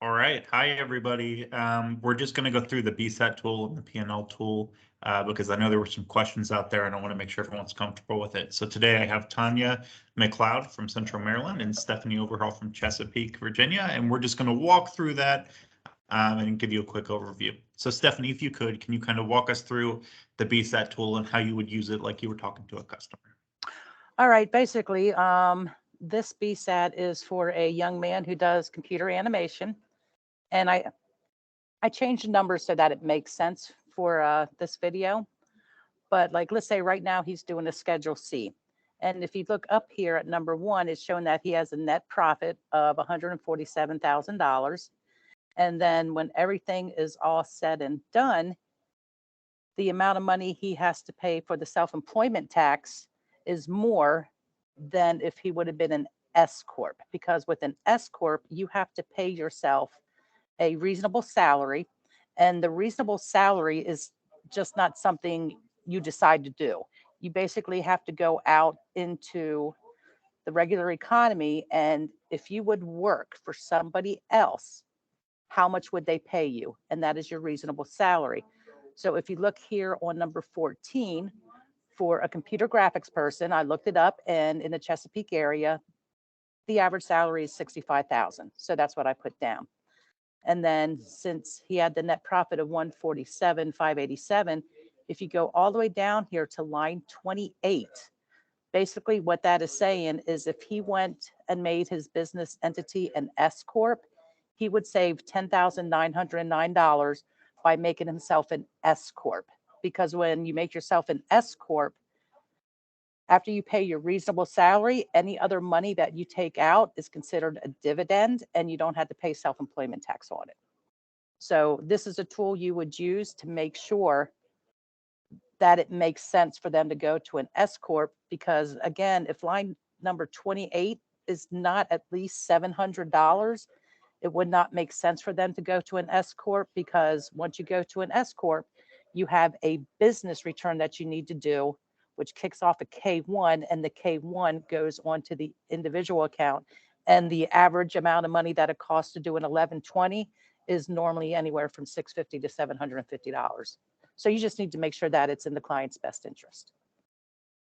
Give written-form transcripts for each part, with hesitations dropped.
All right. Hi, everybody. We're just going to go through the BSAT tool and the P&L tool because I know there were some questions out there and I want to make sure everyone's comfortable with it. So today I have Tanya McLeod from Central Maryland and Stephanie Overhaul from Chesapeake, Virginia, and we're just going to walk through that and give you a quick overview. So Stephanie, if you could, can you kind of walk us through the BSAT tool and how you would use it like you were talking to a customer? All right, basically, this BSAT is for a young man who does computer animation, and I changed the numbers so that it makes sense for this video. But like, let's say right now he's doing a Schedule C, and if you look up here at number 1, it's showing that he has a net profit of $147,000, and then when everything is all said and done, the amount of money he has to pay for the self-employment tax is more than if he would have been an S corp, because with an S corp you have to pay yourself a reasonable salary, and the reasonable salary is just not something you decide to do. You basically have to go out into the regular economy, and if you would work for somebody else, how much would they pay you? And that is your reasonable salary. So if you look here on number 14, for a computer graphics person, I looked it up, and in the Chesapeake area, the average salary is 65,000. So that's what I put down. And then since he had the net profit of 147,587, if you go all the way down here to line 28, basically what that is saying is if he went and made his business entity an S corp, he would save $10,909 by making himself an S corp. Because when you make yourself an S corp, after you pay your reasonable salary, any other money that you take out is considered a dividend, and you don't have to pay self-employment tax on it. So this is a tool you would use to make sure that it makes sense for them to go to an S corp, because again, if line number 28 is not at least $700, it would not make sense for them to go to an S corp, because once you go to an S corp, you have a business return that you need to do, which kicks off a K1, and the K1 goes onto the individual account. And the average amount of money that it costs to do an 1120 is normally anywhere from $650 to $750. So you just need to make sure that it's in the client's best interest.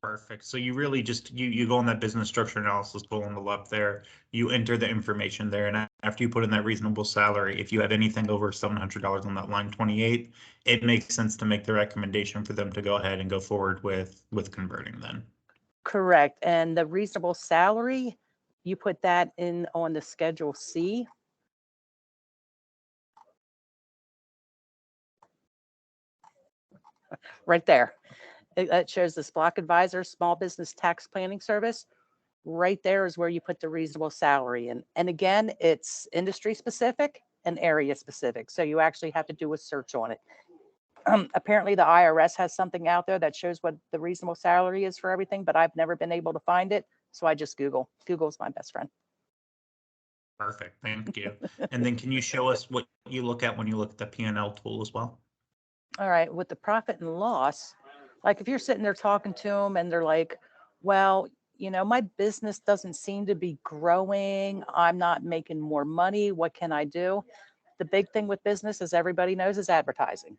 Perfect. So you really just you go on that business structure analysis tool on the left there. You enter the information there, and after you put in that reasonable salary, if you have anything over $700 on that line 28, it makes sense to make the recommendation for them to go ahead and go forward with converting then. Correct. And the reasonable salary, you put that in on the Schedule C. Right there. It shows this Block Advisor Small Business Tax Planning Service. Right there is where you put the reasonable salary in. And again, it's industry specific and area specific. So you actually have to do a search on it. Apparently the IRS has something out there that shows what the reasonable salary is for everything, but I've never been able to find it. So I just Google. Google's my best friend. Perfect. Thank you. And then can you show us what you look at when you look at the P&L tool as well? All right. With the profit and loss, like if you're sitting there talking to them and they're like, well, my business doesn't seem to be growing. I'm not making more money. What can I do? The big thing with business, as everybody knows, is advertising.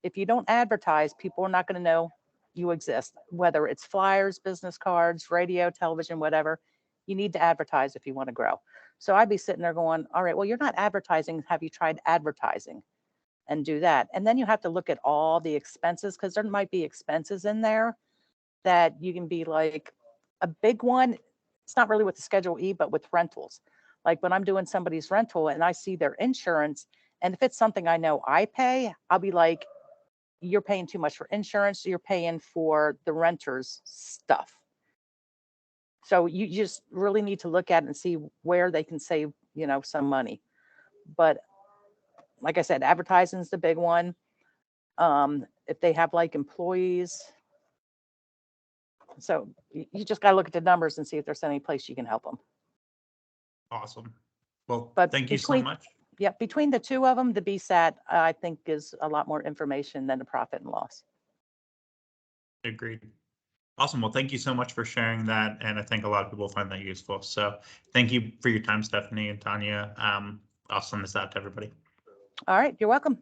If you don't advertise, people are not going to know you exist, whether it's flyers, business cards, radio, television, whatever. You need to advertise if you want to grow. So I'd be sitting there going, all right, well, you're not advertising. Have you tried advertising? And do that. And then you have to look at all the expenses, because there might be expenses in there that you can be like, a big one. It's not really with the Schedule E, but with rentals. Like when I'm doing somebody's rental and I see their insurance, and if it's something I know I pay, I'll be like, you're paying too much for insurance. You're paying for the renter's stuff. So you just really need to look at it and see where they can save, some money. But like I said, advertising is the big one. If they have like employees. So you just got to look at the numbers and see if there's any place you can help them. Awesome. Well, But thank you so much. Yeah, between the two of them, the BSAT, I think, is a lot more information than the profit and loss. Agreed. Awesome. Well, thank you so much for sharing that. And I think a lot of people find that useful. So thank you for your time, Stephanie and Tanya. I'll send this out to everybody. All right, you're welcome.